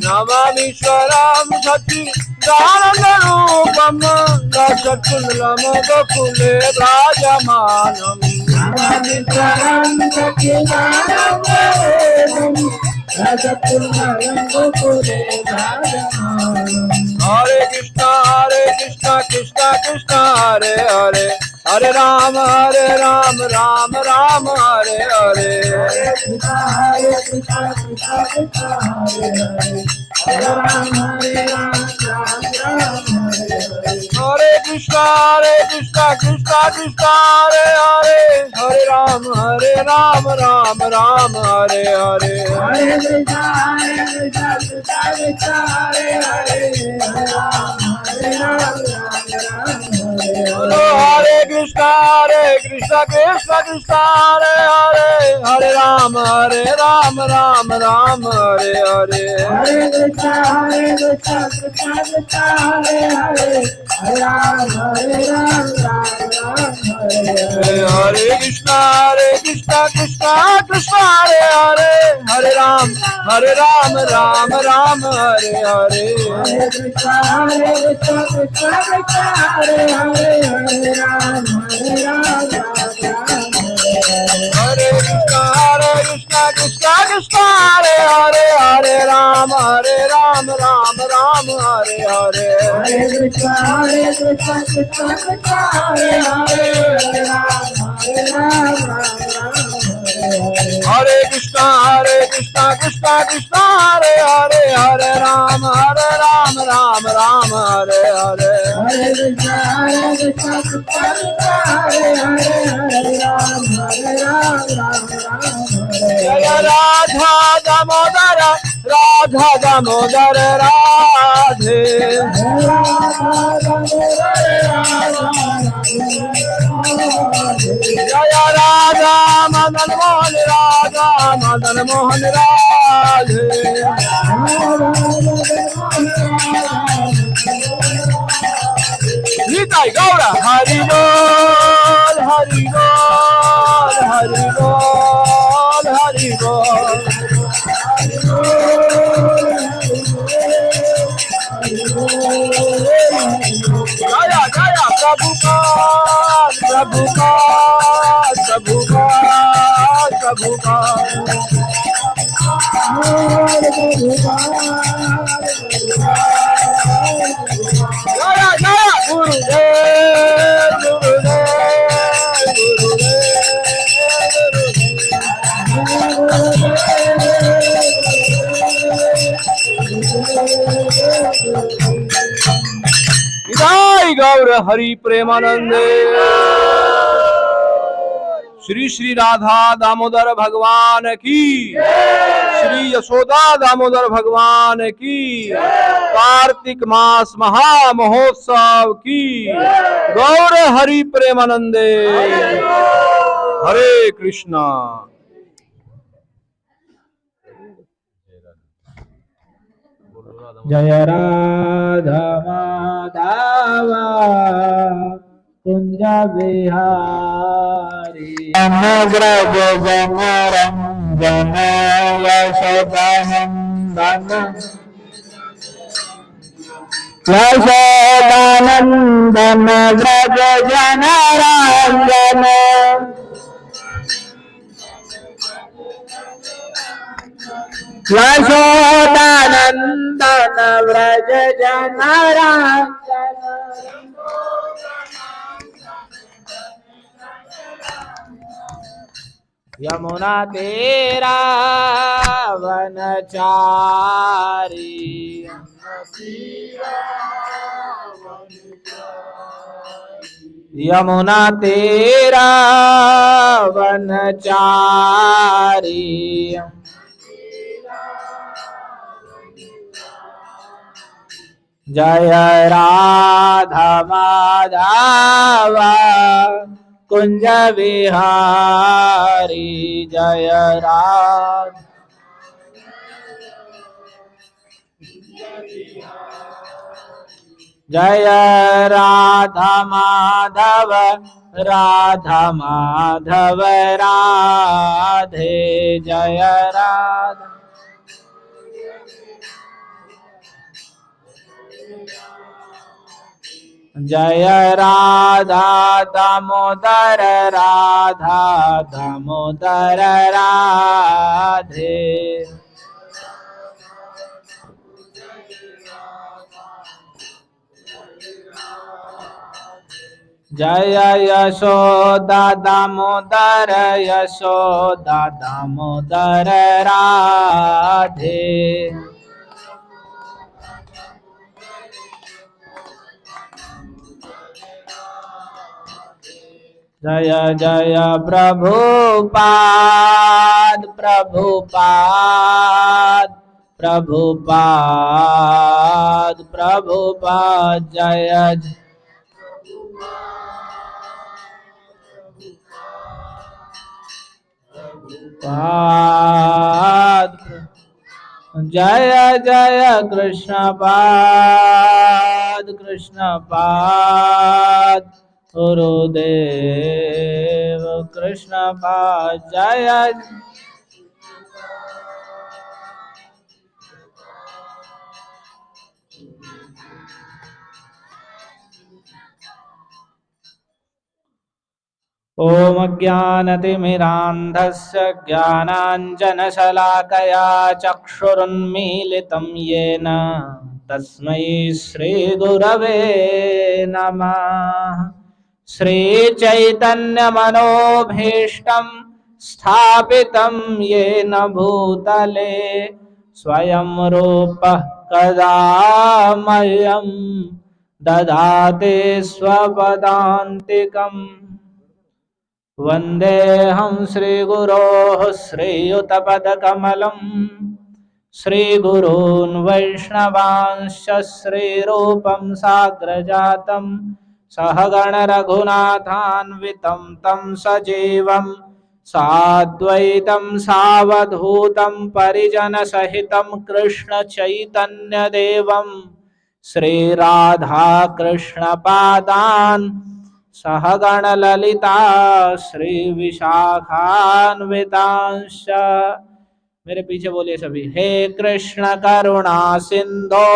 नमामीश्वरं सच्चिदानन्दरूपं रसकुल्लं गोकुले विराजमानम् नमामीश्वरं सच्चिदानन्दरूपं रसकुल्लं गोकुले विराजमानम् हरे कृष्णा कृष्णा कृष्णा हरे हरे हरे राम राम राम हरे हरे हरे कृष्णा कृष्णा कृष्णा हरे हरे हरे राम राम राम हरे हरे हरे कृष्णा कृष्णा कृष्णा हरे हरे हरे राम राम राम हरे हरे हरे कृष्णा कृष्णा कृष्णा हरे हरे हरे राम राम राम हरे हरे हरे कृष्णा कृष्णा कृष्णा हरे हरे हरे राम राम हरे हरे हरे कृष्णा कृष्णा कृष्णा हरे हरे हरे राम राम राम हरे हरे हरे कृष्णा कृष्णा कृष्णा हरे हरे हरे राम राम हरे हरे हरे कृष्णा कृष्णा कृष्णा हरे हरे हरे राम राम राम हरे कृष्णा कृष्णा कृष्णा हरे हरे हरे राम राम हरे हरे हरे कृष्णा कृष्णा कृष्णा हरे हरे हरे राम राम हरे कृष्णा कृष्णा कृष्णा हरे हरे हरे राम राम हरे हरे हरे कृष्णा कृष्णा कृष्णा हरे हरे हरे राम राम जय राधा दामोदर राधे जय राधा मदन मोहन राधे निताई गौरा हरि बोल हरि बोल हरि बोल हरि बोल जया जया प्रभुपाद जया जया गुरुदेव जय गौर हरि प्रेमानंदे श्री श्री राधा दामोदर भगवान की श्री यशोदा दामोदर भगवान की कार्तिक मास महा महोत्सव की गौर हरि प्रेमानंदे हरे कृष्णा। जय राधा माधव कुंज बिहारी व्रज जन रंजन यशोदानंदन यशोदानंदन व्रज जन रंजन यशोदानंदन व्रज जन रंजन यमुना तेरा वनचारी यमुना तेरा वनचारी जय राधा माधव कुंज विहारी जय राधा जय राधा माधव राधा माधव राधे जय राधा जय राधा दामोदर राधा दामोदर राधे। जय यशोदा दामोदर यशोदा दामोदर राधे। जय जय प्रभुपाद प्रभुपाद प्रभुपाद प्रभुपाद जय पाद। जय जय कृष्ण पाद कृष्ण पाद गुरुदेव कृष्ण पाद। जय ॐ ज्ञानतिमिरान्धस्य ज्ञानाञ्जनशलाकया चक्षुरुन्मीलितं येन तस्मै श्रीगुरवे नमः। श्रीचैतन्यमनोभीष्टं स्थापितं येन भूतले स्वयं रूपः कदा मह्यं ददाति स्वपदान्तिकम्। वन्देऽहं श्रीगुरोः श्रीयुतपदकमलं श्रीगुरून् वैष्णवांश्च श्रीरूपं साग्रजातं सहगणरघुनाथान्वितं तं सजीवं साद्वैतं सावधूतं परिजनसहितं कृष्णचैतन्यदेवं श्रीराधाकृष्णपादान् सहगणललिता श्रीविशाखान्वितांश्च। मेरे पीछे बोलिए सभी। हे कृष्ण करुणा सिंधो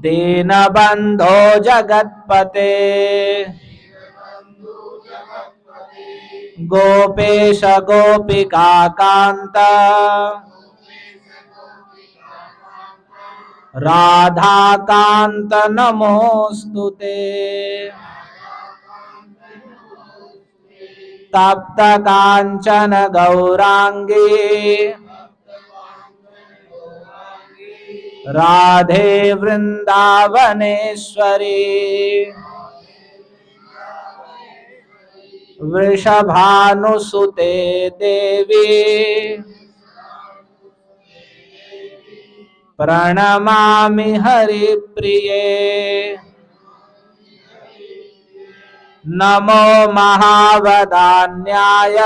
दीनबंधो जगत्पते गोपेश गोपिका कांत राधा कांत नमोस्तुते। तप्त कांचन गौरांगी राधे वृंदावनेश्वरी वृषभानुसुते देवी प्रणमामि हरिप्रिये। नमो महावदान्याय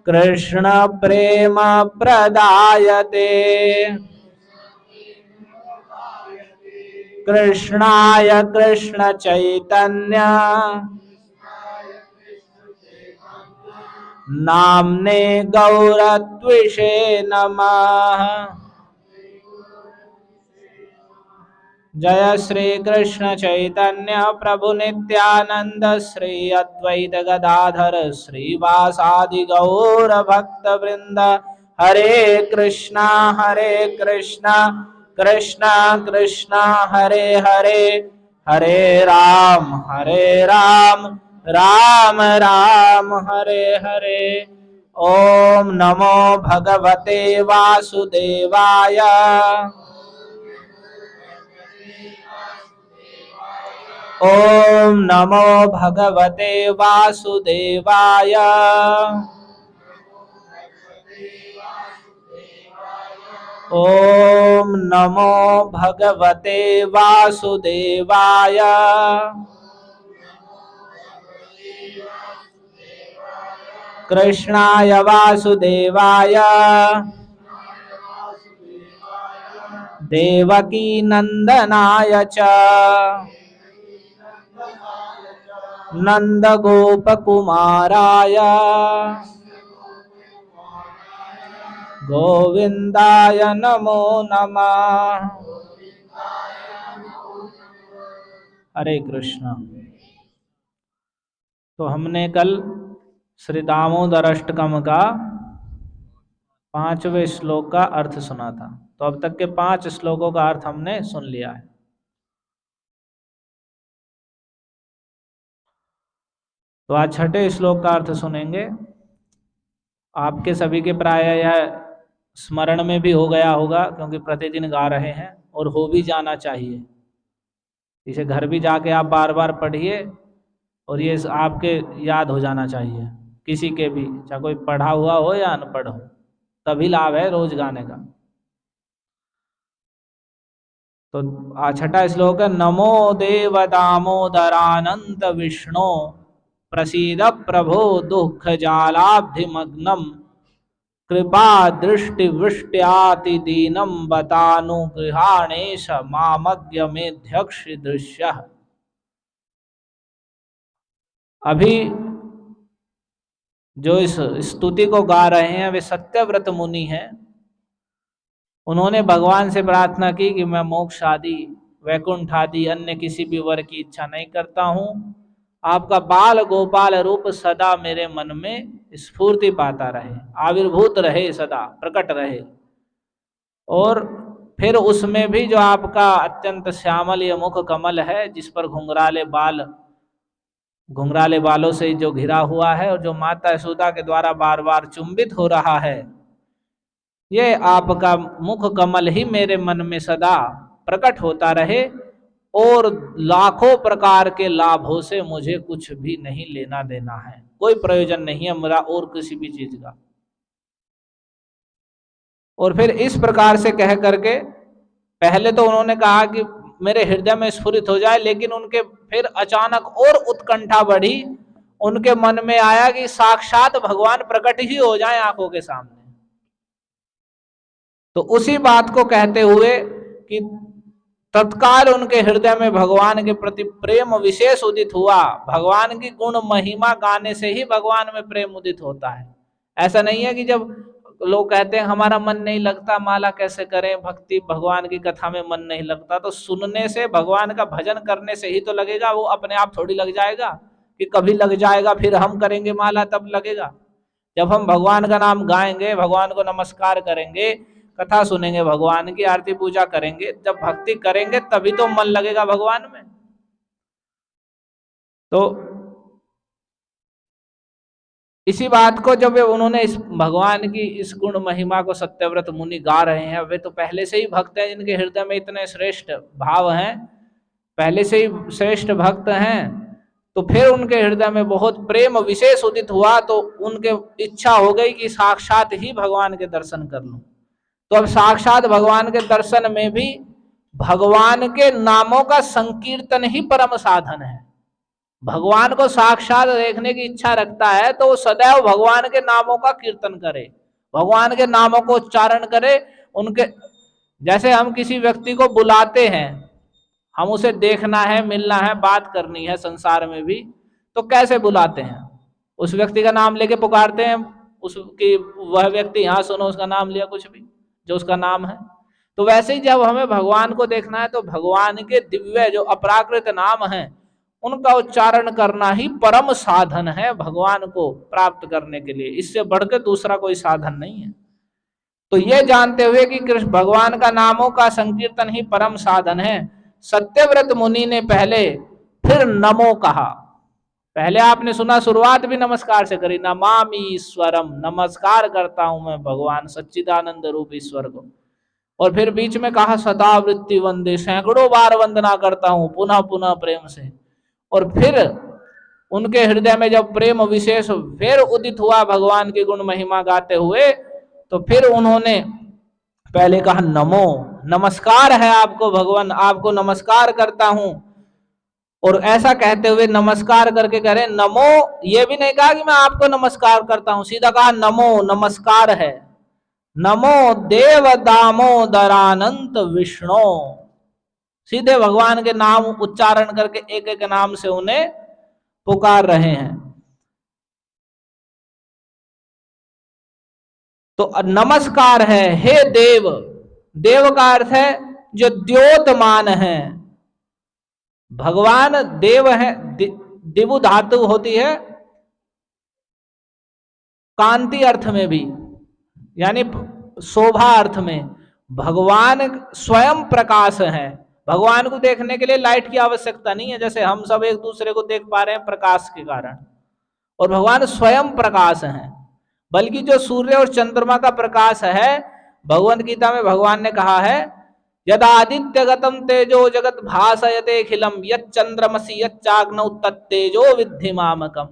कृष्ण प्रेम प्रदायते कृष्णाय कृष्ण चैतन्य नाम्ने गौरत्विषे नमः। जय श्री कृष्ण चैतन्य प्रभु नित्यानंद श्री अद्वैत गदाधर श्रीवासादि गौर भक्त वृंद। हरे कृष्णा कृष्णा कृष्णा हरे हरे हरे राम राम राम हरे हरे। ओम नमो भगवते वासुदेवाय ओम नमो भगवते वासुदेवाय ओम नमो भगवते वासुदेवाय। कृष्णाय वासुदेवाय देवकी नंदनाय च नंदगोपकुमाराय गोविंदाय नमो नमः। हरे कृष्ण। तो हमने कल श्री दामोदर अष्टकम का 5वें श्लोक का अर्थ सुना था। तो अब तक के 5 श्लोकों का अर्थ हमने सुन लिया है। तो आज 6ठे श्लोक का अर्थ सुनेंगे। आपके सभी के प्राय यह स्मरण में भी हो गया होगा, क्योंकि प्रतिदिन गा रहे हैं और हो भी जाना चाहिए। इसे घर भी जाके आप बार बार पढ़िए और ये आपके याद हो जाना चाहिए, किसी के भी, चाहे कोई पढ़ा हुआ हो या अनपढ़ हो, तभी लाभ है रोज गाने का। तो 6ठा श्लोक है, नमो देव दामोदरानंत विष्णु प्रसीद प्रभो दुख जालाब्धिमग्नम कृपा दृष्टि वृष्ट्याति दीनम बतानुगृहाणेश मामज्ञ मेध्यक्ष दृश्य। अभी जो इस स्तुति को गा रहे हैं वे सत्यव्रत मुनि हैं। उन्होंने भगवान से प्रार्थना की कि मैं मोक्ष आदि, वैकुंठ आदि अन्य किसी भी वर की इच्छा नहीं करता हूँ। आपका बाल गोपाल रूप सदा मेरे मन में स्फूर्ति पाता रहे, आविर्भूत रहे, सदा प्रकट रहे। और फिर उसमें भी जो आपका अत्यंत श्यामल ये मुख कमल है, जिस पर घुंघराले बालों से जो घिरा हुआ है और जो माता यशोदा के द्वारा बार बार चुंबित हो रहा है, ये आपका मुख कमल ही मेरे मन में सदा प्रकट होता रहे। और लाखों प्रकार के लाभों से मुझे कुछ भी नहीं लेना देना है, कोई प्रयोजन नहीं है मेरा और किसी भी चीज का। और फिर इस प्रकार से कह करके पहले तो उन्होंने कहा कि मेरे हृदय में स्फुरित हो जाए, लेकिन उनके फिर अचानक और उत्कंठा बढ़ी। उनके मन में आया कि साक्षात भगवान प्रकट ही हो जाए आंखों के सामने। तो उसी बात को कहते हुए कि तत्काल उनके हृदय में भगवान के प्रति प्रेम विशेष उदित हुआ। भगवान की गुण महिमा गाने से ही भगवान में प्रेम उदित होता है। ऐसा नहीं है कि जब लोग कहते हैं हमारा मन नहीं लगता, माला कैसे करें, भक्ति भगवान की कथा में मन नहीं लगता, तो सुनने से, भगवान का भजन करने से ही तो लगेगा, वो अपने आप थोड़ी लग जाएगा कि कभी लग जाएगा फिर हम करेंगे माला तब लगेगा। जब हम भगवान का नाम गाएंगे, भगवान को नमस्कार करेंगे, कथा सुनेंगे, भगवान की आरती पूजा करेंगे, जब भक्ति करेंगे तभी तो मन लगेगा भगवान में। तो इसी बात को जब उन्होंने इस भगवान की इस गुण महिमा को सत्यव्रत मुनि गा रहे हैं, वे तो पहले से ही भक्त हैं, जिनके हृदय में इतने श्रेष्ठ भाव हैं, पहले से ही श्रेष्ठ भक्त हैं। तो फिर उनके हृदय में बहुत प्रेम विशेष उदित हुआ, तो उनके इच्छा हो गई कि साक्षात ही भगवान के दर्शन कर लूं। तो अब साक्षात भगवान के दर्शन में भी भगवान के नामों का संकीर्तन ही परम साधन है। भगवान को साक्षात देखने की इच्छा रखता है तो वो सदैव भगवान के नामों का कीर्तन करे, भगवान के नामों को उच्चारण करे। उनके जैसे हम किसी व्यक्ति को बुलाते हैं, हम उसे देखना है, मिलना है, बात करनी है संसार में भी, तो कैसे बुलाते हैं? उस व्यक्ति का नाम लेके पुकारते हैं, उसकी वह व्यक्ति यहाँ सुनो, उसका नाम लिया, कुछ भी जो उसका नाम है। तो वैसे ही जब हमें भगवान को देखना है तो भगवान के दिव्य जो अपराकृत नाम है उनका उच्चारण करना ही परम साधन है भगवान को प्राप्त करने के लिए। इससे बढ़कर दूसरा कोई साधन नहीं है। तो ये जानते हुए कि कृष्ण भगवान का नामों का संकीर्तन ही परम साधन है, सत्यव्रत मुनि ने पहले फिर नमो कहा। पहले आपने सुना शुरुआत भी नमस्कार से करी, नमामि ईश्वरम, नमस्कार करता हूं मैं भगवान सच्चिदानंद रूप ईश्वर को। और फिर बीच में कहा सदा वृत्ति वंदे, सैकड़ों बार वंदना करता हूं पुनः पुनः प्रेम से। और फिर उनके हृदय में जब प्रेम विशेष फिर उदित हुआ भगवान की गुण महिमा गाते हुए, तो फिर उन्होंने पहले कहा नमो, नमस्कार है आपको भगवान, आपको नमस्कार करता हूं। और ऐसा कहते हुए नमस्कार करके कह रहे नमो, ये भी नहीं कहा कि मैं आपको नमस्कार करता हूं, सीधा कहा नमो, नमस्कार है। नमो देव दामोदरानंत विष्णु, सीधे भगवान के नाम उच्चारण करके एक एक नाम से उन्हें पुकार रहे हैं। तो नमस्कार है हे देव। देव का अर्थ है जो द्योतमान है। भगवान देव है। दिवु धातु होती है कांति अर्थ में भी, यानी शोभा अर्थ में। भगवान स्वयं प्रकाश है। भगवान को देखने के लिए लाइट की आवश्यकता नहीं है, जैसे हम सब एक दूसरे को देख पा रहे हैं प्रकाश के कारण। और भगवान स्वयं प्रकाश है। बल्कि जो सूर्य और चंद्रमा का प्रकाश है, भगवत गीता में भगवान ने कहा है, यदादित्य गतम तेजो जगत भासयते खिलम यत् चंद्रमसि यच्चाग्नौ तत्तेजो विद्धि मामकम।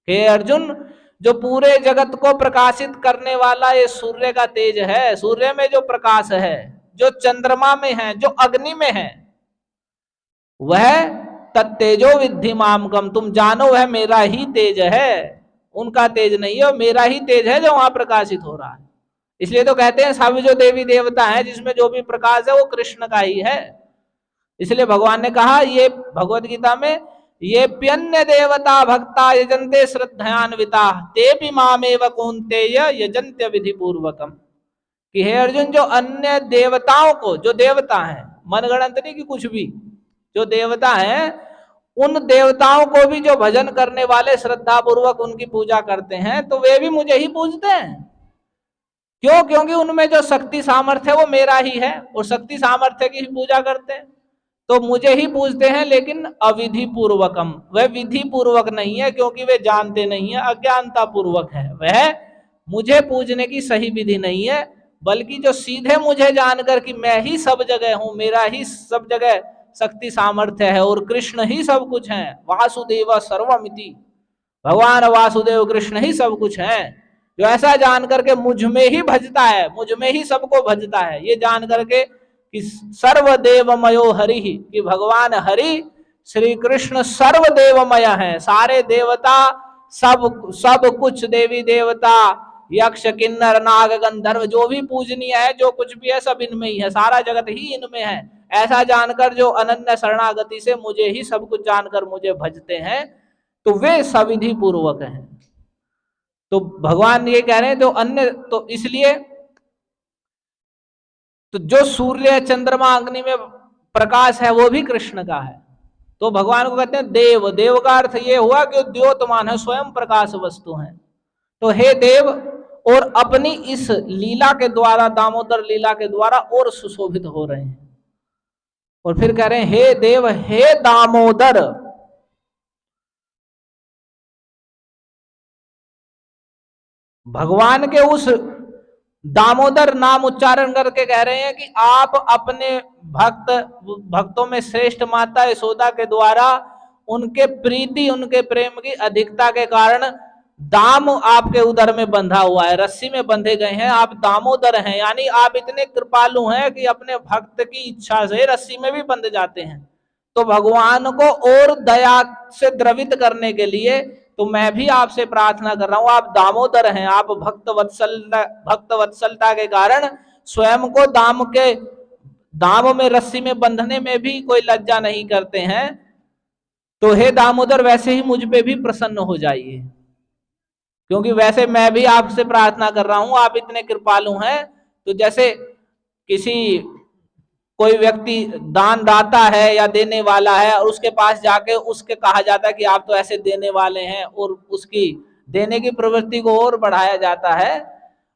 हे अर्जुन, जो पूरे जगत को प्रकाशित करने वाला ये सूर्य का तेज है, सूर्य में जो प्रकाश है, जो चंद्रमा में है, जो अग्नि में है, वह तत्तेजो विद्धि मामकम, तुम जानो वह मेरा ही तेज है, उनका तेज नहीं है, मेरा ही तेज है जो वहां प्रकाशित हो रहा है। इसलिए तो कहते हैं सब जो देवी देवता है जिसमें जो भी प्रकाश है वो कृष्ण का ही है। इसलिए भगवान ने कहा ये भगवत गीता में, ये प्यन्य देवता भक्ता यजन्ते श्रद्धयान्विता ते भी मामेव कौन्तेय यजन्त्य विधि पूर्वकम। कि हे अर्जुन, जो अन्य देवताओं को, जो देवता है मनगणंत नहीं कि कुछ भी, जो देवता है उन देवताओं को भी जो भजन करने वाले श्रद्धा पूर्वक उनकी पूजा करते हैं, तो वे भी मुझे ही पूजते हैं। क्यों? क्योंकि उनमें जो शक्ति सामर्थ्य है वो मेरा ही है, और शक्ति सामर्थ्य की ही पूजा करते हैं, तो मुझे ही पूजते हैं। लेकिन अविधि पूर्वकम, वह विधि पूर्वक नहीं है, क्योंकि वे जानते नहीं है, अज्ञानता पूर्वक है। वह मुझे पूजने की सही विधि नहीं है, बल्कि जो सीधे मुझे जानकर कि मैं ही सब जगह हूं, मेरा ही सब जगह शक्ति सामर्थ्य है और कृष्ण ही सब कुछ है, वासुदेव सर्वमिति, भगवान वासुदेव कृष्ण ही सब कुछ है, जो ऐसा जान करके मुझ में ही भजता है, मुझ में ही सबको भजता है, ये जान करके कि सर्वदेवमयो हरि, कि भगवान हरि श्री कृष्ण सर्वदेवमय है, सारे देवता सब कुछ, देवी देवता यक्ष किन्नर नाग गंधर्व जो भी पूजनीय है, जो कुछ भी है, सब इनमें ही है, सारा जगत ही इनमें है। ऐसा जानकर जो अनन्य शरणागति से मुझे ही सब कुछ जानकर मुझे भजते हैं, तो वे सविधि पूर्वक हैं। तो भगवान ये कह रहे हैं जो अन्य, तो इसलिए तो जो सूर्य चंद्रमा अग्नि में प्रकाश है वो भी कृष्ण का है। तो भगवान को कहते हैं देव। देव का अर्थ ये हुआ कि द्योतमान है, स्वयं प्रकाश वस्तु है। तो हे देव, और अपनी इस लीला के द्वारा, दामोदर लीला के द्वारा और सुशोभित हो रहे हैं। और फिर कह रहे हैं हे देव, हे दामोदर। भगवान के उस दामोदर नाम उच्चारण करके कह रहे हैं कि आप अपने भक्तों में श्रेष्ठ माता यशोदा के द्वारा उनके प्रीति, उनके प्रेम की अधिकता के कारण दाम आपके उदर में बंधा हुआ है, रस्सी में बंधे गए हैं, आप दामोदर हैं, यानी आप इतने कृपालु हैं कि अपने भक्त की इच्छा से रस्सी में भी बंध जाते हैं। तो भगवान को और दया से द्रवित करने के लिए तो मैं भी आपसे प्रार्थना कर रहा हूं, आप दामोदर हैं, आप भक्त वत्सलता के कारण स्वयं को दाम में रस्सी में बंधने में भी कोई लज्जा नहीं करते हैं। तो हे दामोदर, वैसे ही मुझ पे भी प्रसन्न हो जाइए, क्योंकि वैसे मैं भी आपसे प्रार्थना कर रहा हूं, आप इतने कृपालु हैं। तो जैसे कोई व्यक्ति दान दाता है या देने वाला है, और उसके पास जाके उसके कहा जाता है कि आप तो ऐसे देने वाले हैं, और उसकी देने की प्रवृत्ति को और बढ़ाया जाता है,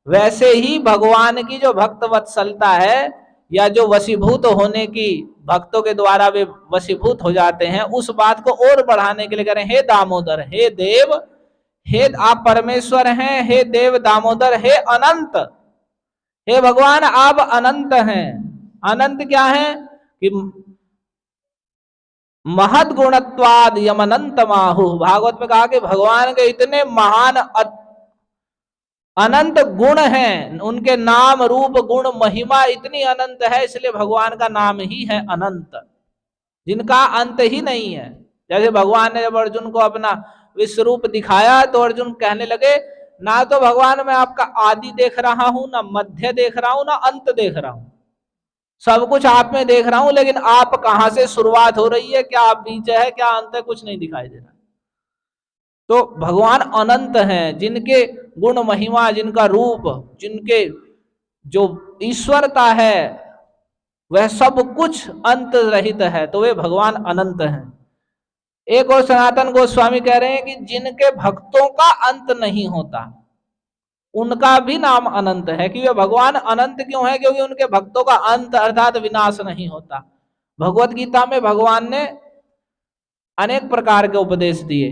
वैसे ही भगवान की जो भक्त वत्सलता है या जो वशीभूत होने की भक्तों के द्वारा वे वशीभूत हो जाते हैं, उस बात को और बढ़ाने के लिए कह रहे हैं हे दामोदर, हे देव, हे आप परमेश्वर हैं, हे देव दामोदर, हे अनंत, हे भगवान आप अनंत हैं। अनंत क्या है कि महद गुणत्वाद यमनंत माहु, भागवत में कहा कि भगवान के इतने महान अनंत गुण हैं, उनके नाम रूप गुण महिमा इतनी अनंत है, इसलिए भगवान का नाम ही है अनंत, जिनका अंत ही नहीं है। जैसे भगवान ने जब अर्जुन को अपना विश्व रूप दिखाया तो अर्जुन कहने लगे, ना तो भगवान मैं आपका आदि देख रहा हूं, ना मध्य देख रहा हूं, ना अंत देख रहा हूं, सब कुछ आप में देख रहा हूं, लेकिन आप कहां से शुरुआत हो रही है, क्या आप बीच है, क्या अंत है, कुछ नहीं दिखाई दे रहा। तो भगवान अनंत हैं, जिनके गुण महिमा, जिनका रूप, जिनके जो ईश्वरता है वह सब कुछ अंत रहित है, तो वे भगवान अनंत हैं। एक और सनातन गोस्वामी कह रहे हैं कि जिनके भक्तों का अंत नहीं होता उनका भी नाम अनंत है। कि वे भगवान अनंत क्यों है? क्योंकि उनके भक्तों का अंत अर्थात विनाश नहीं होता। भगवत गीता में भगवान ने अनेक प्रकार के उपदेश दिए,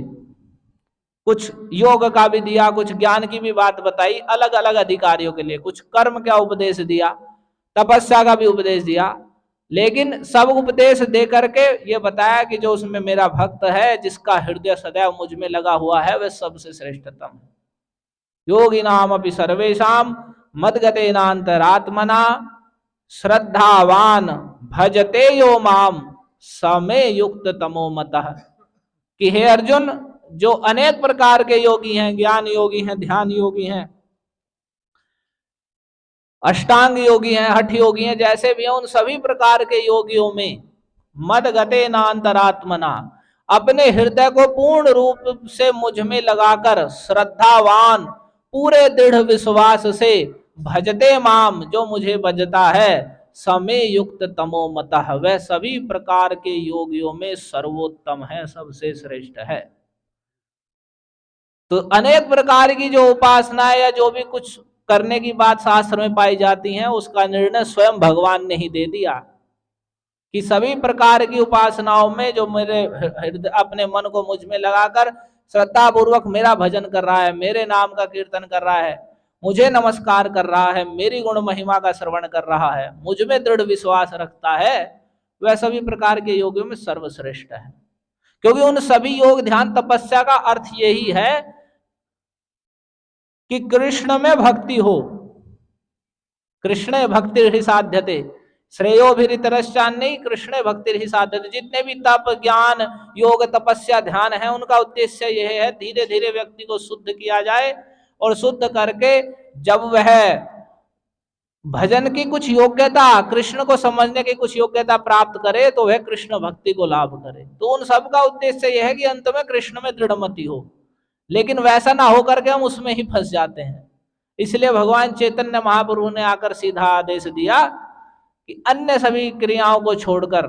कुछ योग का भी दिया, कुछ ज्ञान की भी बात बताई अलग अलग अधिकारियों के लिए, कुछ कर्म का उपदेश दिया, तपस्या का भी उपदेश दिया, लेकिन सब उपदेश दे करके ये बताया कि जो उसमें मेरा भक्त है, जिसका हृदय सदैव मुझ में लगा हुआ है, वह सबसे श्रेष्ठतम है। योगी नाम अपि सर्वेशाम मद्गतेनांतरात्मना श्रद्धावान भजते यो माम समे युक्त तमो मतः। कि हे अर्जुन, जो अनेक प्रकार के योगी हैं, ज्ञान योगी हैं, ध्यान योगी हैं, अष्टांग योगी हैं, हठ योगी हैं, जैसे भी हैं, उन सभी प्रकार के योगियों में मद्गतेनांतरात्मना अपने हृदय को पूर्ण रूप से मुझ में लगाकर श्रद्धावान पूरे दृढ़ विश्वास से भजते माम जो मुझे भजता है समय युक्त तमो मतः वह सभी प्रकार के योगियों में सर्वोत्तम है, सबसे श्रेष्ठ है। तो अनेक प्रकार की जो उपासना या जो भी कुछ करने की बात शास्त्र में पाई जाती है, उसका निर्णय स्वयं भगवान ने ही दे दिया कि सभी प्रकार की उपासनाओं में जो मेरे हृदय अपने मन को मुझ में लगाकर श्रद्धा पूर्वक मेरा भजन कर रहा है, मेरे नाम का कीर्तन कर रहा है, मुझे नमस्कार कर रहा है, मेरी गुण महिमा का श्रवण कर रहा है, मुझ में दृढ़ विश्वास रखता है, वह सभी प्रकार के योगियों में सर्वश्रेष्ठ है। क्योंकि उन सभी योग ध्यान तपस्या का अर्थ यही है कि कृष्ण में भक्ति हो। कृष्ण भक्ति ही साध्यते श्रेयो भी कृष्ण भक्ति ही साध्यते। जितने भी तप ज्ञान योग तपस्या ध्यान है, उनका उद्देश्य यह है धीरे धीरे व्यक्ति को शुद्ध किया जाए, और शुद्ध करके जब वह भजन की कुछ योग्यता, कृष्ण को समझने की कुछ योग्यता प्राप्त करे, तो वह कृष्ण भक्ति को लाभ करे। तो उन सब का उद्देश्य यह है कि अंत में कृष्ण में दृढ़मति हो, लेकिन वैसा ना होकर के हम उसमें ही फंस जाते हैं। इसलिए भगवान चैतन्य महाप्रभु ने आकर सीधा आदेश दिया कि अन्य सभी क्रियाओं को छोड़कर,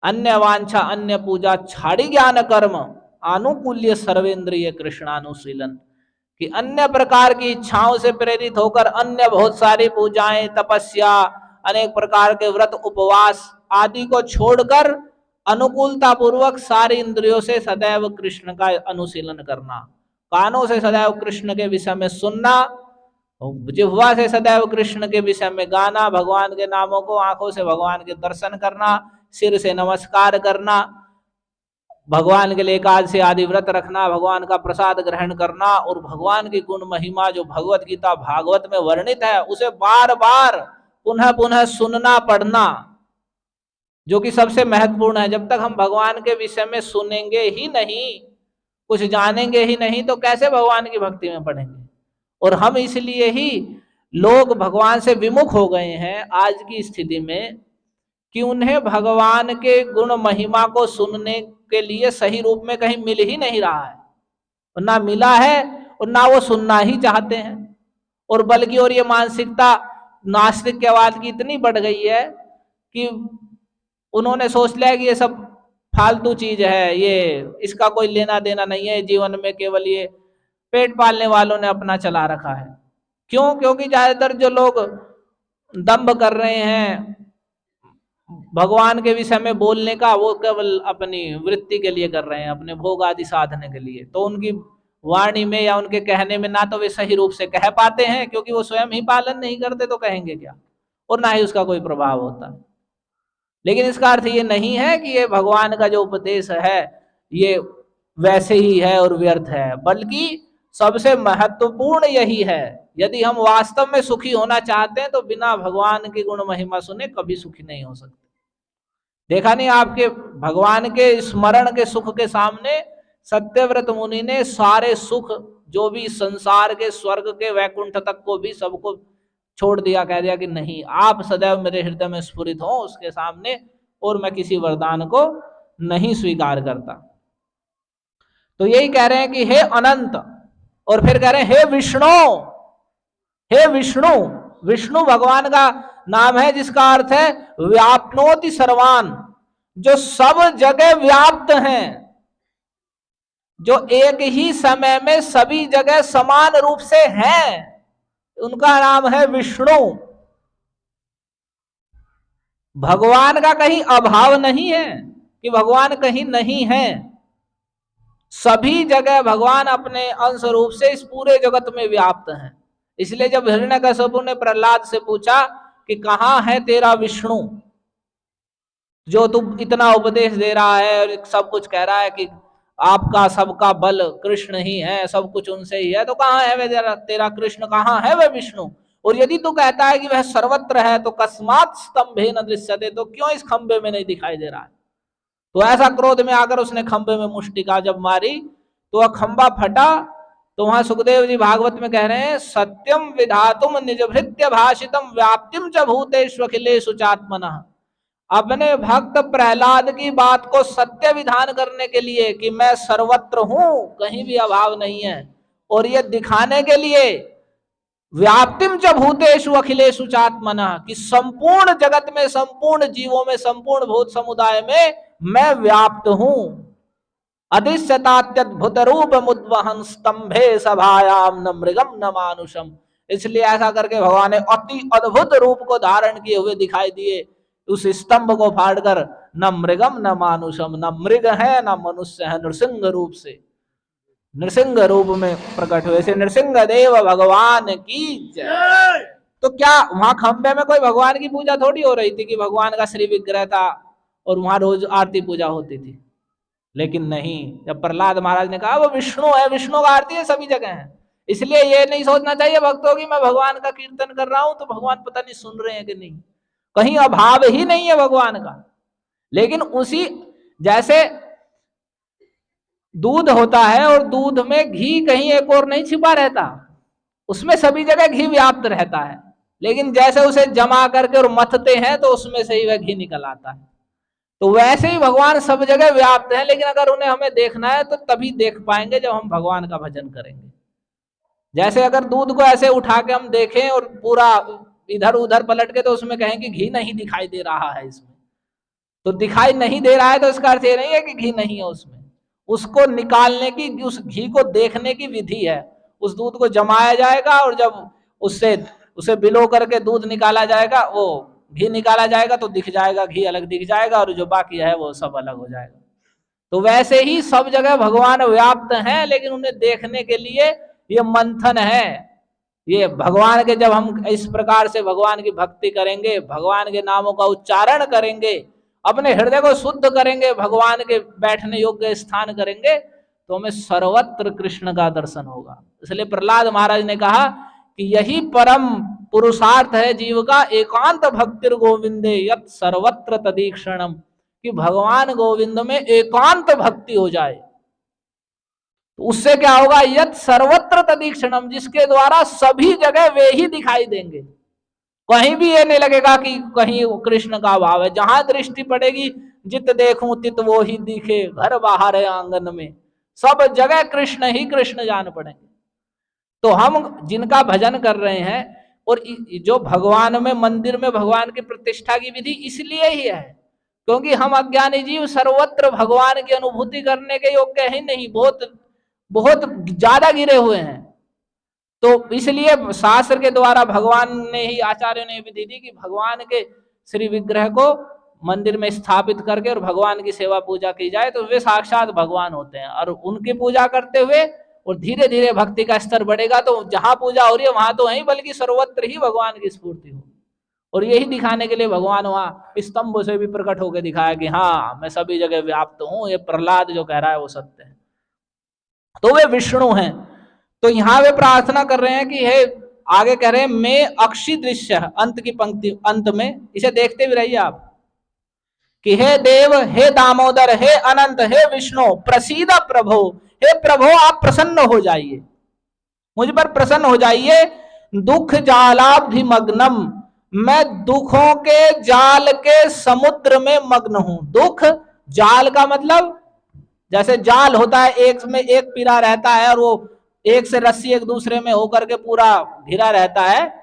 अन्य वांछा अन्य पूजा छाड़ी ज्ञान कर्म आनुकूल्य सर्वेंद्रिय कृष्णानुशीलन। कि अन्य प्रकार की इच्छाओं से प्रेरित होकर अन्य बहुत सारी पूजाएं तपस्या अनेक प्रकार के व्रत उपवास आदि को छोड़कर अनुकूलता पूर्वक सारी इंद्रियों से सदैव कृष्ण का अनुशीलन करना, कानों से सदैव कृष्ण के विषय में सुनना, जिह्वा से सदैव कृष्ण के विषय में गाना, भगवान के नामों को आंखों से भगवान के दर्शन करना, सिर से नमस्कार करना, भगवान के लिए एकादशी आदि व्रत रखना, भगवान का प्रसाद ग्रहण करना, और भगवान की गुण महिमा जो भगवत गीता भागवत में वर्णित है उसे बार बार पुनः पुनः सुनना पढ़ना, जो कि सबसे महत्वपूर्ण है। जब तक हम भगवान के विषय में सुनेंगे ही नहीं, कुछ जानेंगे ही नहीं, तो कैसे भगवान की भक्ति में पढ़ेंगे। और हम इसलिए ही लोग भगवान से विमुख हो गए हैं आज की स्थिति में, कि उन्हें भगवान के गुण महिमा को सुनने के लिए सही रूप में कहीं मिल ही नहीं रहा है, और ना मिला है और ना वो सुनना ही चाहते हैं। और बल्कि और ये मानसिकता नास्तिकवाद की इतनी बढ़ गई है कि उन्होंने सोच लिया कि ये सब फालतू चीज है, ये इसका कोई लेना देना नहीं है, जीवन में केवल ये पेट पालने वालों ने अपना चला रखा है। क्यों? क्योंकि ज्यादातर जो लोग दंभ कर रहे हैं भगवान के विषय में बोलने का, वो केवल अपनी वृत्ति के लिए कर रहे हैं, अपने भोग आदि साधने के लिए। तो उनकी वाणी में या उनके कहने में ना तो वे सही रूप से कह पाते हैं, क्योंकि वो स्वयं ही पालन नहीं करते, तो कहेंगे क्या, और ना ही उसका कोई प्रभाव होता। लेकिन इसका अर्थ ये नहीं है कि ये भगवान का जो उपदेश है ये वैसे ही है और व्यर्थ है, बल्कि सबसे महत्वपूर्ण यही है। यदि हम वास्तव में सुखी होना चाहते हैं तो बिना भगवान की गुण महिमा सुने कभी सुखी नहीं हो सकते। देखा नहीं आपके भगवान के स्मरण के सुख के सामने सत्यव्रत मुनि ने सारे सुख जो भी संसार के स्वर्ग के वैकुंठ तक को भी सबको छोड़ दिया, कह दिया कि नहीं, आप सदैव मेरे हृदय में स्फुरित हो उसके सामने, और मैं किसी वरदान को नहीं स्वीकार करता। तो यही कह रहे हैं कि हे अनंत, और फिर कह रहे हैं हे विष्णु, हे विष्णु। विष्णु भगवान का नाम है जिसका अर्थ है व्याप्नोति सर्वान, जो सब जगह व्याप्त हैं, जो एक ही समय में सभी जगह समान रूप से हैं, उनका नाम है विष्णु। भगवान का कहीं अभाव नहीं है कि भगवान कहीं नहीं है, सभी जगह भगवान अपने अंश रूप से इस पूरे जगत में व्याप्त हैं। इसलिए जब हिरण्यकश्यपु ने प्रहलाद से पूछा कि कहां है तेरा विष्णु, जो तू इतना उपदेश दे रहा है और सब कुछ कह रहा है कि आपका सबका बल कृष्ण ही है, सब कुछ उनसे ही है, तो कहां है वे तेरा कृष्ण, कहां है वह विष्णु? और यदि तू कहता है कि वह सर्वत्र है तो कस्मात् स्तंभे न दृश्यते, तो क्यों इस खंबे में नहीं दिखाई दे रहा है? तो ऐसा क्रोध में आकर उसने खंबे में मुष्टिका जब मारी तो वह खंबा फटा। तो वहां सुखदेव जी भागवत में कह रहे हैं सत्यम विधातुम निजभृत्य भाषितम व्याप्तिम च भूतेषु अखिलेषु चात्मनः। अपने भक्त प्रहलाद की बात को सत्य विधान करने के लिए कि मैं सर्वत्र हूं, कहीं भी अभाव नहीं है, और ये दिखाने के लिए व्याप्तिम च भूतेषु अखिलेषु चात्मनः, कि संपूर्ण जगत में, संपूर्ण जीवों में, संपूर्ण भूत समुदाय में मैं व्याप्त हूं। अदृश्यतात्यद्भुत रूप मुद्वहन स्तंभे सभायाम न मृगम न मानुषम। इसलिए ऐसा करके भगवान ने अति अद्भुत रूप को धारण किए हुए दिखाई दिए उस स्तंभ को फाड़कर। न मृगम न मानुषम, न मृग है न मनुष्य है, नृसिंह रूप से, नृसिंह रूप में प्रकट हुए से नृसिंह देव भगवान की जय। तो क्या वहां खंबे में कोई भगवान की पूजा थोड़ी हो रही थी कि भगवान का श्री विग्रह था और वहां रोज आरती पूजा होती थी? लेकिन नहीं, जब प्रहलाद महाराज ने कहा वो विष्णु है, विष्णु का आरती है सभी जगह है। इसलिए ये नहीं सोचना चाहिए भक्तों की मैं भगवान का कीर्तन कर रहा हूं तो भगवान पता नहीं सुन रहे हैं कि नहीं, कहीं अभाव ही नहीं है भगवान का। लेकिन उसी जैसे दूध होता है और दूध में घी कहीं एक और नहीं छिपा रहता, उसमें सभी जगह घी व्याप्त रहता है, लेकिन जैसे उसे जमा करके और मथते हैं तो उसमें से ही वह घी निकल आता है। तो वैसे ही भगवान सब जगह व्याप्त है, लेकिन अगर उन्हें हमें देखना है तो तभी देख पाएंगे जब हम भगवान का भजन करेंगे। जैसे अगर दूध को ऐसे उठा के हम देखें और पूरा इधर उधर पलट के तो उसमें कहें कि घी नहीं दिखाई दे रहा है इसमें, तो दिखाई नहीं दे रहा है तो इसका अर्थ ये नहीं है कि घी नहीं है उसमें। उसको निकालने की, उस घी को देखने की विधि है। उस दूध को जमाया जाएगा और जब उसे बिलो करके दूध निकाला जाएगा, वो घी निकाला जाएगा तो दिख जाएगा, घी अलग दिख जाएगा और जो बाकी है वो सब अलग हो जाएगा। तो वैसे ही सब जगह भगवान व्याप्त हैं, लेकिन उन्हें देखने के लिए ये मंथन है। ये भगवान के, जब हम इस प्रकार से भगवान की भक्ति करेंगे, भगवान के नामों का उच्चारण करेंगे, अपने हृदय को शुद्ध करेंगे, भगवान के बैठने योग्य स्थान करेंगे, तो हमें सर्वत्र कृष्ण का दर्शन होगा। इसलिए प्रहलाद महाराज ने कहा कि यही परम पुरुषार्थ है जीव का, एकांत भक्तिर गोविंदे यत् सर्वत्र तदीक्षणम, कि भगवान गोविंद में एकांत भक्ति हो जाए। तो उससे क्या होगा? यत् सर्वत्र तदीक्षणम, जिसके द्वारा सभी जगह वे ही दिखाई देंगे। कहीं भी ये नहीं लगेगा कि कहीं कृष्ण का भाव है। जहां दृष्टि पड़ेगी, जित देखूं तित वो ही दिखे, घर बाहर है आंगन में, सब जगह कृष्ण ही कृष्ण जान पड़ेंगे। तो हम जिनका भजन कर रहे हैं, और जो भगवान में, मंदिर में भगवान की प्रतिष्ठा की विधि इसलिए ही है क्योंकि हम अज्ञानी जीव सर्वत्र भगवान की अनुभूति करने के योग्य ही नहीं, बहुत बहुत ज्यादा गिरे हुए हैं। तो इसलिए शास्त्र के द्वारा भगवान ने ही, आचार्य ने विधि दी कि भगवान के श्री विग्रह को मंदिर में स्थापित करके और भगवान की सेवा पूजा की जाए, तो वे साक्षात भगवान होते हैं। और उनकी पूजा करते हुए और धीरे धीरे भक्ति का स्तर बढ़ेगा, तो जहां पूजा हो रही है वहां तो नहीं, बल्कि सर्वत्र ही भगवान की स्फूर्ति हो। और यही दिखाने के लिए भगवान वहां स्तंभ से भी प्रकट होकर दिखाया कि हाँ, मैं सभी जगह व्याप्त हूं। ये प्रहलाद जो कह रहा है वो सत्य है। तो वे विष्णु हैं। तो यहां वे प्रार्थना कर रहे हैं कि हे, आगे कह रहे हैं मैं अक्षी दृश्य, अंत की पंक्ति, अंत में इसे देखते भी रहिए आप, कि हे देव, हे दामोदर, हे अनंत, हे विष्णु, प्रसीद प्रभो, हे प्रभो आप प्रसन्न हो जाइए, मुझ पर प्रसन्न हो जाइए। दुख जालाब्धि मग्नम, मैं दुखों के जाल के समुद्र में मग्न हूं। दुख जाल का मतलब जैसे जाल होता है, एक में एक पिरा रहता है और वो एक से रस्सी एक दूसरे में होकर के पूरा घिरा रहता है।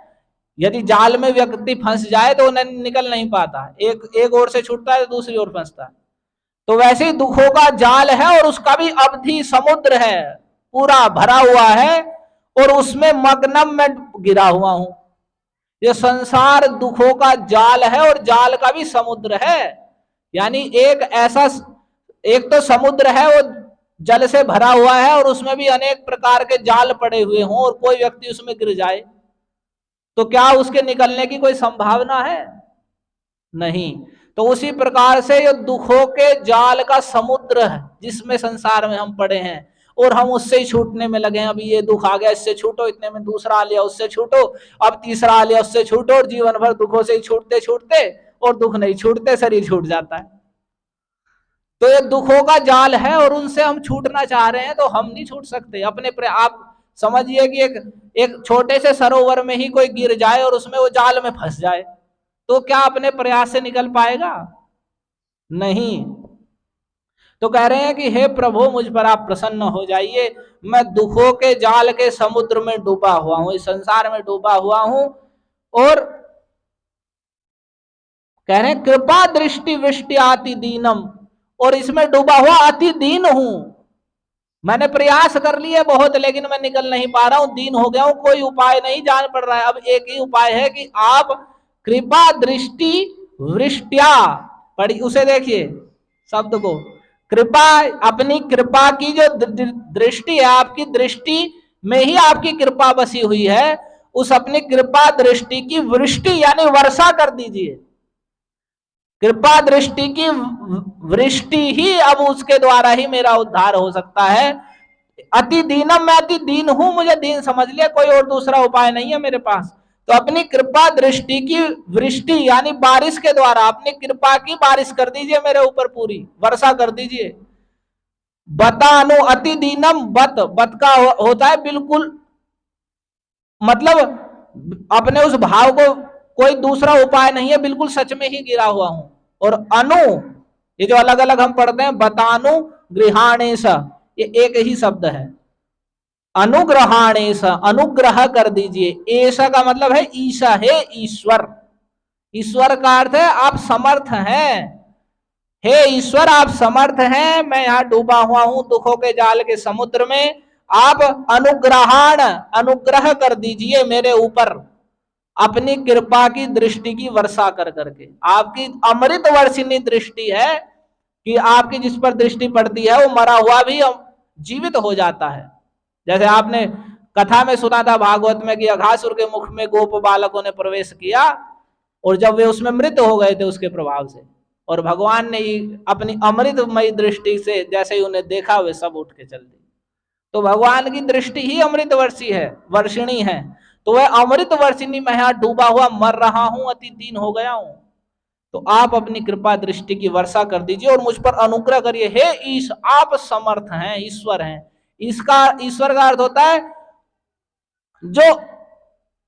यदि जाल में व्यक्ति फंस जाए तो निकल नहीं पाता, एक ओर से छूटता है तो दूसरी ओर फंसता है। तो वैसे ही दुखों का जाल है और उसका भी अवधि समुद्र है, पूरा भरा हुआ है और उसमें मग्नम में गिरा हुआ हूं। ये संसार दुखों का जाल है और जाल का भी समुद्र है। यानी एक तो समुद्र है, वो जल से भरा हुआ है और उसमें भी अनेक प्रकार के जाल पड़े हुए हों और कोई व्यक्ति उसमें गिर जाए तो क्या उसके निकलने की कोई संभावना है? नहीं। तो उसी प्रकार से ये दुखों के जाल का समुद्र है जिसमें संसार में हम पड़े हैं और हम उससे ही छूटने में लगे हैं। अभी ये दुख आ गया, इससे छूटो, इतने में दूसरा आ लिया, उससे छूटो, अब तीसरा आ लिया, उससे छूटो, और जीवन भर दुखों से ही छूटते छूटते, और दुख नहीं छूटते, शरीर छूट जाता है। तो ये दुखों का जाल है और उनसे हम छूटना चाह रहे हैं तो हम नहीं छूट सकते अपने आप समझिए कि एक छोटे से सरोवर में ही कोई गिर जाए और उसमें वो जाल में फंस जाए तो क्या अपने प्रयास से निकल पाएगा? नहीं। तो कह रहे हैं कि हे प्रभु, मुझ पर आप प्रसन्न हो जाइए, मैं दुखों के जाल के समुद्र में डूबा हुआ हूं, इस संसार में डूबा हुआ हूं। और कह रहे हैं कृपा दृष्टि वृष्टि अति दीनम, और इसमें डूबा हुआ अति दीन हूं। मैंने प्रयास कर लिए बहुत लेकिन मैं निकल नहीं पा रहा हूं, दीन हो गया हूं, कोई उपाय नहीं जान पड़ रहा है। अब एक ही उपाय है कि आप कृपा दृष्टि वृष्टिया, पढ़ी उसे देखिए शब्द को, कृपा, अपनी कृपा की जो दृष्टि है, आपकी दृष्टि में ही आपकी कृपा बसी हुई है, उस अपनी कृपा दृष्टि की वृष्टि यानी वर्षा कर दीजिए। कृपा दृष्टि की वृष्टि ही अब उसके द्वारा ही मेरा उद्धार हो सकता है। अति दीनम, मैं अति दीन हूं, मुझे दीन समझ लिया, कोई और दूसरा उपाय नहीं है मेरे पास। तो अपनी कृपा दृष्टि की वृष्टि यानी बारिश के द्वारा अपनी कृपा की बारिश कर दीजिए मेरे ऊपर, पूरी वर्षा कर दीजिए। बतानु अति दीनम, बत का होता है बिल्कुल, मतलब अपने उस भाव को, कोई दूसरा उपाय नहीं है, बिल्कुल सच में ही गिरा हुआ हूं। और अनु, ये जो अलग अलग हम पढ़ते हैं, बतानु गृहाणेश, ये एक ही शब्द है। अनुग्रहाणेश, अनुग्रह कर दीजिए। ऐसा का मतलब है ईशा, है ईश्वर। ईश्वर का अर्थ है आप समर्थ हैं। हे ईश्वर, आप समर्थ हैं, मैं यहां डूबा हुआ हूं दुखों के जाल के समुद्र में, आप अनुग्रहाण, अनुग्रह कर दीजिए मेरे ऊपर अपनी कृपा की दृष्टि की वर्षा कर करके। आपकी अमृत वर्षिणी दृष्टि है कि आपकी जिस पर दृष्टि पड़ती है वो मरा हुआ भी जीवित हो जाता है। जैसे आपने कथा में सुना था भागवत में कि अघासुर के मुख में गोप बालकों ने प्रवेश किया और जब वे उसमें मृत हो गए थे उसके प्रभाव से, और भगवान ने अपनी अमृतमयी दृष्टि से जैसे ही उन्हें देखा वे सब उठ के चल दिए। तो भगवान की दृष्टि ही अमृत वर्षी है, वर्षिणी है। तो वह अमृत वर्षिणी में यहां डूबा हुआ मर रहा हूं, अति दीन हो गया हूं, तो आप अपनी कृपा दृष्टि की वर्षा कर दीजिए और मुझ पर अनुग्रह करिए। हे ईश, आप समर्थ हैं, ईश्वर हैं। इसका ईश्वर का अर्थ होता है जो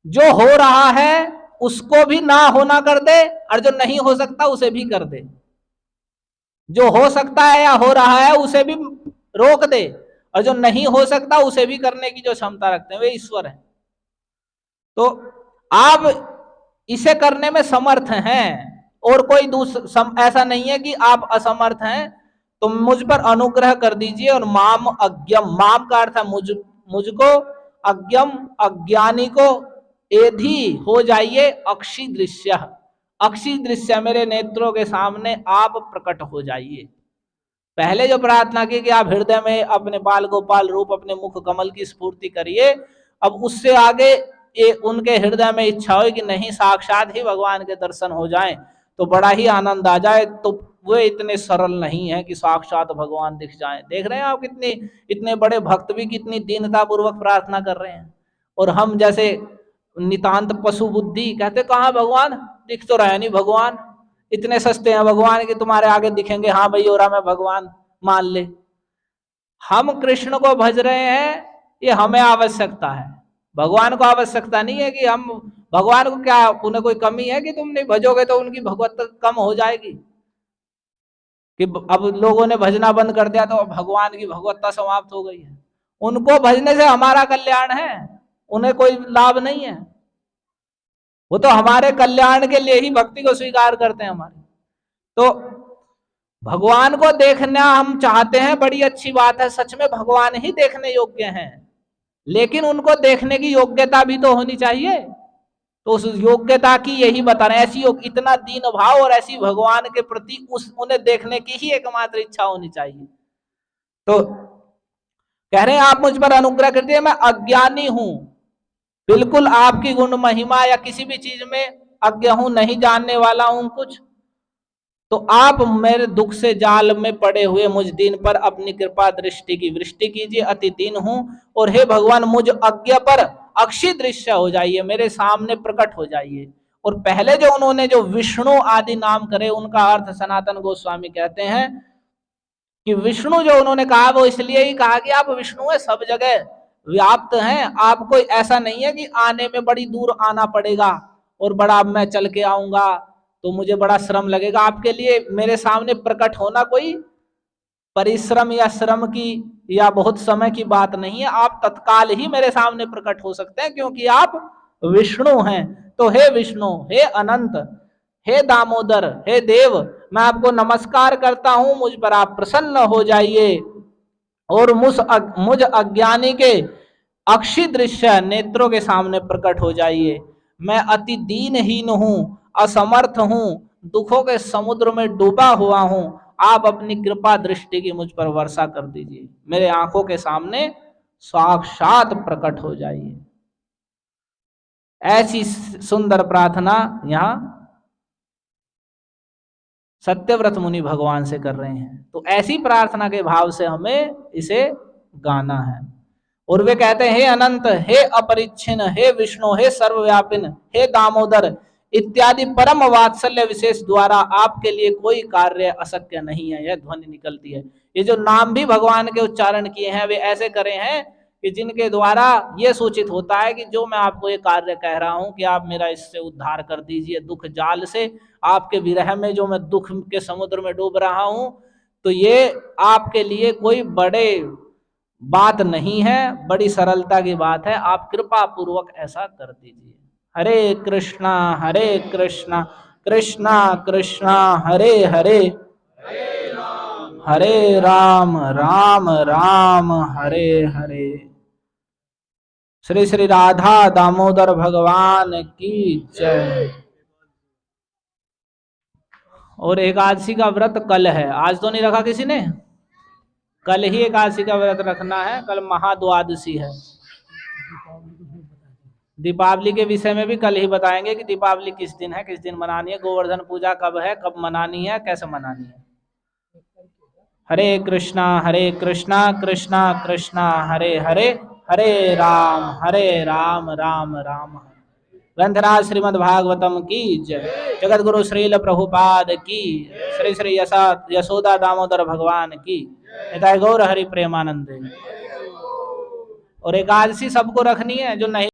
जो हो रहा है उसको भी ना होना कर दे, और जो नहीं हो सकता उसे भी कर दे। जो हो सकता है या हो रहा है उसे भी रोक दे, और जो नहीं हो सकता उसे भी करने की जो क्षमता रखते हैं वे ईश्वर हैं। तो आप इसे करने में समर्थ हैं और कोई दूसरा ऐसा नहीं है कि आप असमर्थ हैं। तो मुझ पर अनुग्रह कर दीजिए। और माम अज्ञम, माम का अर्थ है मुझको, अज्ञम अज्ञानी को, एधी हो जाइए अक्षी दृश्य, अक्षी दृश्य मेरे नेत्रों के सामने आप प्रकट हो जाइए। पहले जो प्रार्थना की कि आप हृदय में अपने बाल गोपाल रूप, अपने मुख कमल की स्फूर्ति करिए, अब उससे आगे उनके हृदय में इच्छा हो कि नहीं साक्षात ही भगवान के दर्शन हो जाएं तो बड़ा ही आनंद आ जाए। तो वे इतने सरल नहीं है कि साक्षात भगवान दिख जाएं। देख रहे हैं आप कितनी, इतने बड़े भक्त भी कितनी दीनता पूर्वक प्रार्थना कर रहे हैं, और हम जैसे नितांत पशु बुद्धि कहते कहाँ भगवान दिख तो रहे नहीं, भगवान इतने सस्ते हैं भगवान कि तुम्हारे आगे दिखेंगे, हाँ भाई और मैं भगवान मान ले। हम कृष्ण को भज रहे हैं, ये हमें आवश्यकता है, भगवान को आवश्यकता नहीं है। कि हम भगवान को क्या, उन्हें कोई कमी है कि तुम नहीं भजोगे तो उनकी भगवत कम हो जाएगी? कि अब लोगों ने भजना बंद कर दिया तो भगवान की भगवत्ता समाप्त हो गई है। उनको भजने से हमारा कल्याण है, उन्हें कोई लाभ नहीं है। वो तो हमारे कल्याण के लिए ही भक्ति को स्वीकार करते हैं हमारी। तो भगवान को देखना हम चाहते हैं, बड़ी अच्छी बात है, सच में भगवान ही देखने योग्य हैं, लेकिन उनको देखने की योग्यता भी तो होनी चाहिए। तो उस योग्यता की यही बता रहे हैं, ऐसी इतना दीन भाव और ऐसी भगवान के प्रति उन्हें देखने की ही एकमात्र इच्छा होनी चाहिए। तो कह रहे हैं आप मुझ पर अनुग्रह कर दिए, मैं अज्ञानी हूं, बिल्कुल आपकी गुण महिमा या किसी भी चीज में अज्ञ हूं, नहीं जानने वाला हूं कुछ। तो आप मेरे दुख से जाल में पड़े हुए मुझ दीन पर अपनी कृपा दृष्टि की वृष्टि कीजिए, अति दीन हूं। और हे भगवान मुझ अज्ञ पर अक्षी दृश्य हो जाइए, मेरे सामने प्रकट हो जाइए। और पहले जो उन्होंने जो विष्णु आदि नाम करे, उनका अर्थ सनातन गोस्वामी कहते हैं कि विष्णु जो उन्होंने कहा वो इसलिए ही कहा कि आप विष्णु है, सब जगह व्याप्त हैं। आप कोई ऐसा नहीं है कि आने में बड़ी दूर आना पड़ेगा और बड़ा मैं चल के आऊंगा तो मुझे बड़ा श्रम लगेगा। आपके लिए मेरे सामने प्रकट होना कोई परिश्रम या श्रम की या बहुत समय की बात नहीं है, आप तत्काल ही मेरे सामने प्रकट हो सकते हैं, क्योंकि आप विष्णु हैं। तो हे विष्णु, हे अनंत, हे दामोदर, हे देव, मैं आपको नमस्कार करता हूं, मुझ पर आप प्रसन्न हो जाइए और मुझ अज्ञानी के अक्षी दृश्य नेत्रों के सामने प्रकट हो जाइए। मैं अति दीनहीन हूं, असमर्थ हूं, दुखों के समुद्र में डूबा हुआ हूं, आप अपनी कृपा दृष्टि की मुझ पर वर्षा कर दीजिए, मेरे आंखों के सामने साक्षात प्रकट हो जाइए। ऐसी सुंदर प्रार्थना यहां सत्यव्रत मुनि भगवान से कर रहे हैं। तो ऐसी प्रार्थना के भाव से हमें इसे गाना है। और वे कहते हैं, हे अनंत, हे अपरिच्छिन्न, हे विष्णु, हे सर्वव्यापिन, हे दामोदर इत्यादि परम वात्सल्य विशेष द्वारा आपके लिए कोई कार्य अशक्य नहीं है। यह ध्वनि निकलती है। ये जो नाम भी भगवान के उच्चारण किए हैं वे ऐसे करे हैं कि जिनके द्वारा ये सूचित होता है कि जो मैं आपको ये कार्य कह रहा हूं कि आप मेरा इससे उद्धार कर दीजिए दुख जाल से, आपके विरह में जो मैं दुख के समुद्र में डूब रहा हूं, तो ये आपके लिए कोई बड़े बात नहीं है, बड़ी सरलता की बात है, आप कृपा पूर्वक ऐसा कर दीजिए। हरे कृष्णा कृष्णा कृष्णा हरे हरे, हरे राम राम राम हरे हरे। श्री श्री राधा दामोदर भगवान की जय। और एकादशी का व्रत कल है, आज तो नहीं रखा किसी ने, कल ही एकादशी का व्रत रखना है, कल महाद्वादशी है। दीपावली के विषय में भी कल ही बताएंगे कि दीपावली किस दिन है, किस दिन मनानी है, गोवर्धन पूजा कब है, कब मनानी है, कैसे मनानी है। हरे कृष्णा कृष्णा कृष्णा हरे हरे, हरे राम राम राम हरे। ग्रंथराज श्रीमद् भागवतम की जय। जगत गुरु श्रील प्रभुपाद की, श्री श्री यशोदा दामोदर भगवान की, निताय गौर हरि प्रेमानंद। और एकादशी सबको रखनी है, जो नहीं